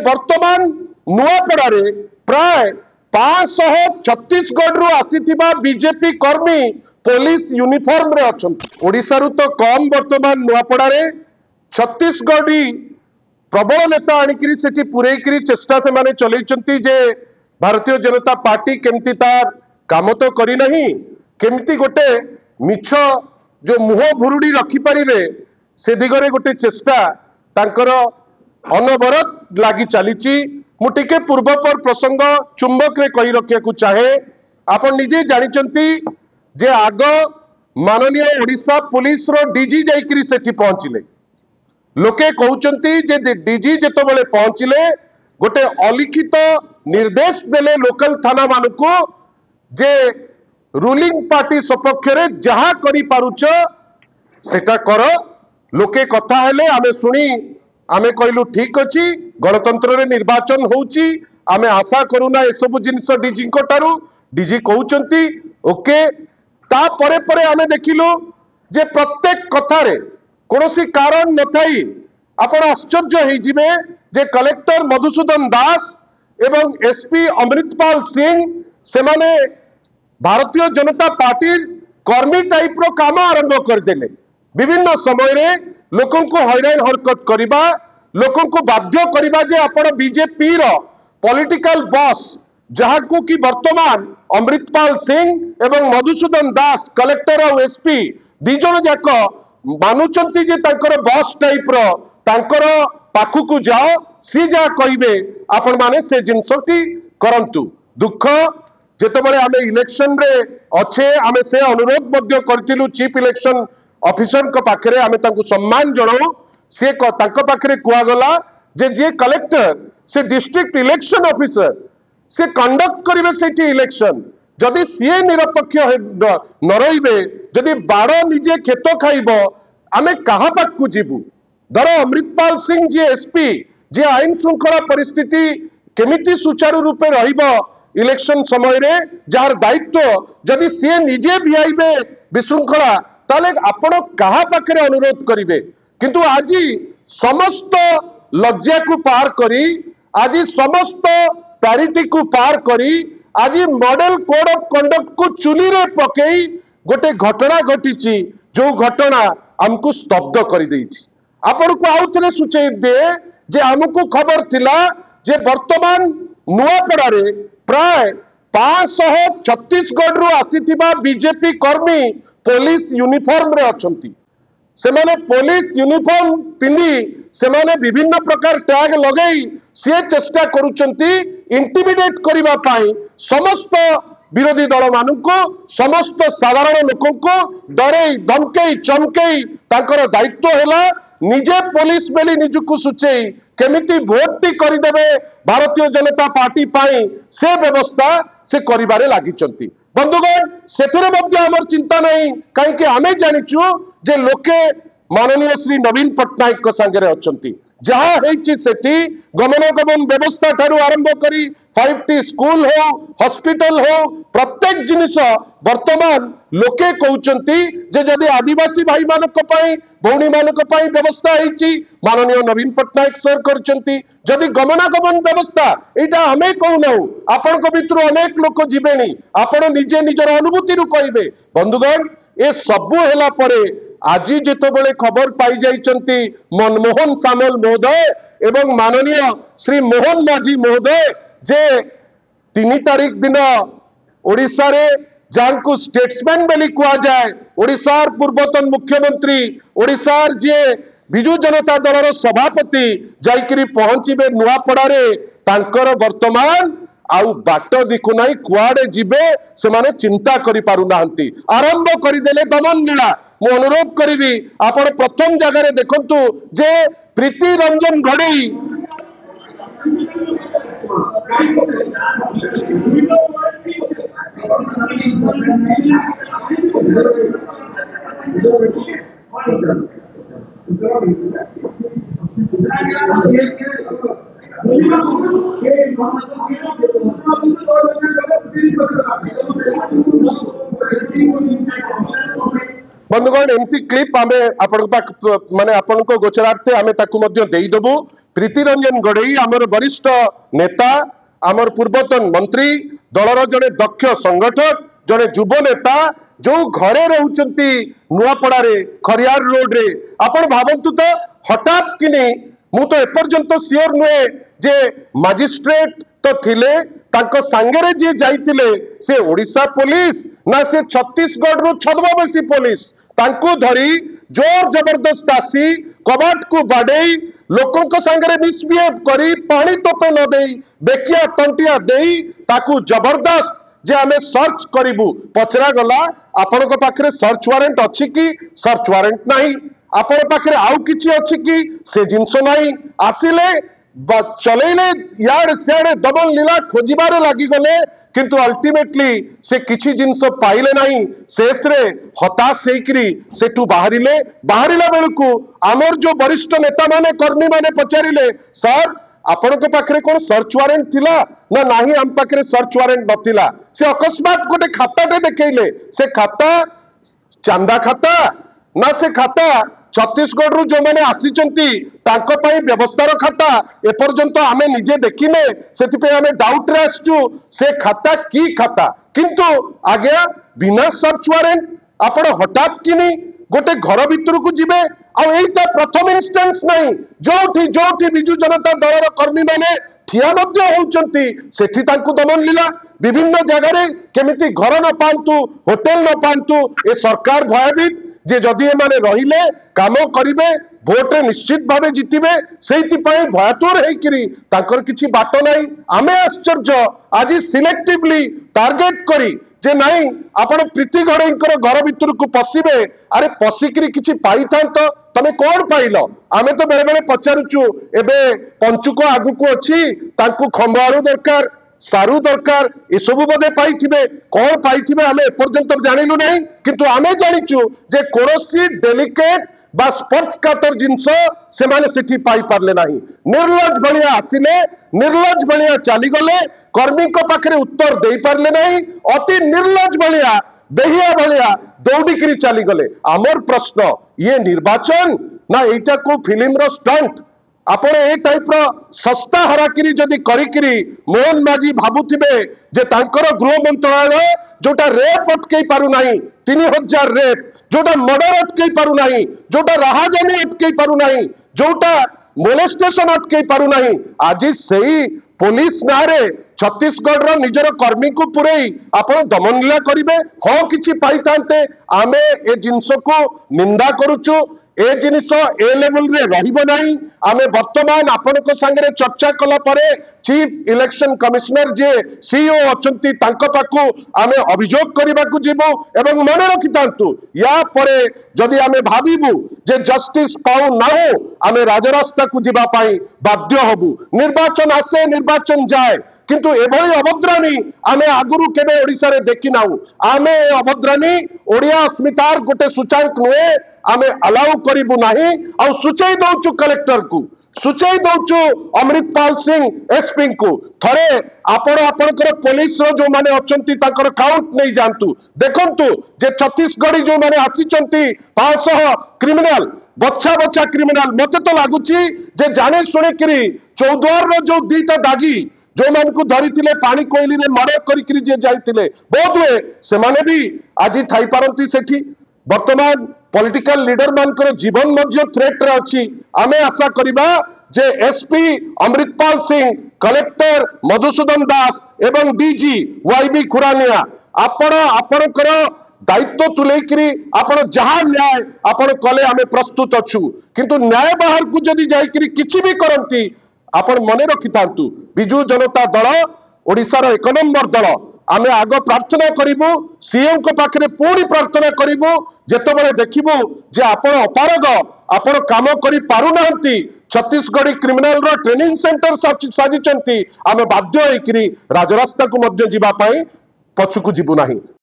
वर्तमान नुआपड़ा प्राय 500 छत्तीसगढ़ रु आसीथिबा बीजेपी कर्मी पुलिस यूनिफॉर्म रे अछंती। ओडिसा रु तो कम वर्तमान नुआपड़ा छत्तीसगढ़ प्रबल नेता आनिकरी सेठी पुरेकरी चेष्टा से माने चलैचंती जे भारतीय जनता पार्टी केमती तार काम तो करी नहीं, केमती गोटे मिछ जो मुह भुरुड़ी रखी पारिबे से दिगरे गोटे चेष्टा तांकर अनवरत लागी चलीची। मु टिके पूर्वपर प्रसंग चुंबक रे कही रखिया को चाहे। आपण निजे जानिचंती जे आग माननीय ओडिशा पुलिस रो डीजी जाइकरी सेठी पहुंचिले। लोके कहउचंती जे डीजी जेतबेले पहुंचिले गोटे अलिखित निर्देश देले लोकल थाना मानकू जे रूलिंग पार्टी सपक्ष रे जहा करी पारुच सेटा कर। लोके कथा हेले आमे सुनी आमे कहलु ठीक अछि गणतंत्र रे निर्वाचन होउची, आमे आशा करूना ए सब जिनिस डीजी को तारु। DG कहउचंती okay. ता परे परे आमे देखिलु जे प्रत्येक कथा रे कोनोसी कारण न थाई आपण आश्चर्य होई जिवे जे कलेक्टर मधुसूदन दास एवं एसपी अमृतपाल सिंह से माने भारतीय जनता पार्टी कर्मी टाइप रो काम आरंभ कर देले। विभिन्न समय रे लोकों को हैरान हरकत करिबा, लोकों को बाध्य करिबा जे आपण बीजेपी रो पॉलिटिकल बॉस जहां को कि वर्तमान अमृतपाल सिंह एवं मधुसूदन दास कलेक्टर और एसपी दी जण जाक मानुचंती जे तांकर बॉस टाइप रो तांकर पाखु को जाओ सी जा कहिबे आपण माने से जिंसटी करंतु। दुख जेतबेले आमे इलेक्शन रे अच्छे आमे से अनुरोध मध्य करतिलु चीफ इलेक्शन ऑफिसर को पाखरे आमे तांकु सम्मान जणाऊ। से तांको पाखरे कुआ गला जे जे कलेक्टर से डिस्ट्रिक्ट इलेक्शन ऑफिसर से कंडक्ट करिवे सेठी इलेक्शन जदि सीए निरपेक्ष न रहिबे जदि बाड़ निजे खेत खाइबो आमे कहा पाखु जीवु। धर अमृतपाल सिंह जी एसपी जे आईन श्रृंखला परिस्थिति केमिति सुचारू रूपे रहिबो इलेक्शन समय रे जार दायित्व जदि सी निजे भिआईबे विशृंखला ताले आपण कहा पाखरे अनुरोध करिवे। किंतु आज समस्त लज्जा को पार करी, आज समस्त पैरिटी को पार करी, आज मॉडल कोड ऑफ कंडक्ट को चुली रे पकई गोटे घटना घटी जो घटना हमको स्तब्ध कर देछि। आपण को आउथले सूचय दे जे हमको खबर थिला जे वर्तमान नुआपड़ा रे प्राय 500 छत्तीसगढ़ रु आसीथिबा बीजेपी कर्मी पुलिस यूनिफॉर्म रे अछंती। से माने पुलिस यूनिफॉर्म पिंदी से माने विभिन्न प्रकार टैग लगई से चेष्टा करूचंती इंटिमिडेट करिबा पाई समस्त विरोधी दल मानकू समस्त साधारण लोकों को डरई धमकई चमकई तांकर दायित्व हैला निजे पुलिस बेली निजुकु सुचेई केमिति vote T करिदेबे Bharatiya Janata party पाई से व्यवस्था से करिबारे लागिचंती। बंधुगण सेथिरे मध्य हमर चिंता नहीं कहीं आमे जानिचु जे लोके माननीय श्री नवीन पट्टनायक को संगे अछंती। जहाँ हेछि सेठी गमनागमन व्यवस्था ठारू आरंभ करी 5T स्कूल हो हॉस्पिटल हो प्रत्येक जिनिस वर्तमान लोके कहउचंती जे जदि आदिवासी भाई मानक पई भौणी मानक पई व्यवस्था हेछि माननीय नवीन पट्टनायक सर करचंती। जदि गमनागमन व्यवस्था एटा हमें कहूना आपण को भितर अनेक लोक जीवेनी आपण निजे निजर अनुभूति रु कहिबे। बंधुगण ए सबु हेला परे आज जेतबेले खबर पाई जाइचंती मनमोहन सामल महोदय एवं माननीय श्री मोहन माझी महोदय जे 3 तारीख दिन ओडिशा रे जांकु स्टेट्समैन बेली कुआ जाए ओडिशार पूर्वतन मुख्यमंत्री ओडिशार जे बिजु जनता दल सभापति जाइकरी पहुंचीबे नुआपड़ा रे तांकर वर्तमान आउ बाट दिखु नाही कुआडे जिबे से माने चिंता करि पारु नाहंती आरंभ करिदेले दमन लीला। मु अनुरोध करिवि आपण प्रथम जगह रे देखंतु जे प्रीति रंजन घड़ी बंधुगण एमती क्लिप आमे माने आपनको गोचरार्थे आमे ताकू मध्य देई देबु। प्रीति रंजन गड़ई आमर वरिष्ठ नेता, आमर पूर्वतन मंत्री, दलर जड़े दक्ष संगठक, जड़े युव नेता जो घरे रहउचंती नुआपड़ारे खरियार रोड रे आपण भावंतु तो हठात किनी मु तो एपर्यंत सियोर नुए जे मजिस्ट्रेट तो थिले तांको सांगेरे जे जाइतिले से ओडिशा पुलिस ना से छत्तीसगढ़ रु छद्मवेशी पुलिस तांको धरी जोर जबरदस्त आसी कबाट को बाडेई लोकों को सांगरे मिसबिहेव करी पानी टोपे न देई बेकिया तंटिया देई ताकू जबरदस्त जे आमे सर्च करिबु पचरा गला आपण को पाखरे सर्च वारंट अछि कि सर्च वारंट नाही आपण पाखरे आउ किछि अछि कि से जिंस नाही आसिले चलेले यार सियाड़े दबन लीला खोजिबारे लागि गले किंतु अल्टीमेटली से किछि जिंस पाइले नाही शेष रे हताश हेकरी सेठू बाहरिला बेलकू आमर जो वरिष्ठ नेता माने कर्मी माने पचारिले सर आपण के पाखरे कोन सर्च वारंट थिला ना नाही हम पाखरे सर्च वारंट नथिला से अकस्मात गोटे खाताटे देखैले से खाता चांदा खाता ना से खाता छत्तीसगढ़ रु जो माने आसीचंती तांको पई व्यवस्थार खाता एपर्यंत आमे निजे देखिने सेति पे आमे डाउट रे आसचु से खाता की खाता किंतु आज्ञा बिना सर्च वारंट आपण हठात किनी गोटे घर भितर को जिबे आ एटा प्रथम इंस्टेंस नहीं जोठी बिजु जनता दलर कर्मी माने ठिया मध्य होउचंती सेठी तांकु दमन लीला विभिन्न जगह रे केमिति घर न पांतु होटल न पांतु ए सरकार भयभीत जे जदि ए माने रहिले काम करिवे भोट रे निश्चित भावे जितिबे सेति पई भयातुर हेकिरी तांकर किछि बाट नाही आमे आश्चर्य आज सिलेक्टिवली टार्गेट करी जे नहीं आपण प्रीति गड़ईकर घर भितर को पशिबे अरे पशिकरी किछि पाई थांत तमे कोन पाइलो आमे तो बेरे बेरे पचारुचु एबे पंचुक आगु को अछि तांकु खंबारू दरकार सारू दरकार ए सब बदे पाइथिबे कोन पाइथिबे आमे एपर्यंत जानिलु नहीं किंतु आमे जानिचु जे कोनोसी डेलिकेट बा स्पर्शकातर जिंस से माने सेठी पाई पारले नहीं निर्लज भलिया आसिले निर्लज भलिया चली गले कर्मी को पाखरे उत्तर दे पारले नहीं अति निर्लज भलिया बेहिया भलिया दौड़िकी चली गले आमर प्रश्न ये निर्वाचन ना एटा को फिल्म रो स्टंट आपण ए टाइप रो सस्ता हराकिरी जदि करिकिरी मोहन माझी भाबुथिबे जे तांकर गृह मंत्रालय जोटा रेप अटकई पारु नाही 3000 रेप जोटा मर्डर अटकई पारु नाही जोटा राहाजानी अटकई पारु नाही जोटा मोलेस्टेशन अटकई पारु नाही आज सेही पुलिस नारे छत्तीसगढ़ रो निजर कर्मी को पुरई आपण दमनलीला करिवे हो किछि पाई थांते आमे ए जिंस को निंदा करूचु ए जिनिस ए लेवल रे रहिबो नाही आमे वर्तमान आपण को संगे चर्चा कला परे चीफ इलेक्शन कमिश्नर जे सीईओ अछंती तांको पाकू आमे अभियोग करबा को जीवो एवं मने रखि तांतु या परे जदि आमे भाबिबु जे जस्टिस पाउ नाउ आमे राजरास्ता को जीवा पाई बाध्य हबु निर्वाचन आसे निर्वाचन जाए किंतु एभली अभद्रानी आमे आगुरु केबे ओडिसा रे देखि नाउ आमे अभद्रानी ओडिया अस्मितार गोटे सूचांक नुए आमे अलाउ करिबु नाही आ सूचई दउचु कलेक्टर को सूचई दउचु अमृतपाल सिंह एसपी को थरे आपण आपनकर पुलिस रो जो माने अछंती ताकर काउंट नहीं जानतु देखंतु जे छत्तीसगढ़ी जो माने आसीचंती 500 क्रिमिनल बच्चा बच्चा क्रिमिनल मते तो लागुची जे जाने सुने करी चौद्वार रो जो दीटा दागी जो मान को धरी थिले पानी कोइली रे मर्डर करी जे जाइतिले बहुत हुए से माने भी आज थाई पारंती सेठी वर्तमान पॉलिटिकल लीडर मानकर जीवन मध्य थ्रेट रे अछि आमे आशा करिबा जे एसपी अमृतपाल सिंह कलेक्टर मधुसूदन दास एवं डीजी वाईबी खुरानिया आपणकर दायित्व तुलेकरी आपण जहां न्याय आपण कले आमे प्रस्तुत अछु किंतु न्याय बाहर को जदि जाइकरी किछि भी करंती आपण मने रखितांतु बिजू जनता दल ओडिसा रो 1 नंबर दल आमे आग प्रार्थना करिबु सीएम को पाखरे पूरी प्रार्थना करिबु जेतबेले देखिबु जे आपण अपारग आपण काम करि पारु नाहंती छत्तीसगढ़ी क्रिमिनल रो ट्रेनिंग सेंटर साजिचंती आमे बाध्य होइकरी राजरास्ता को मध्य जीवा पाई पछुकु जीवु नाही।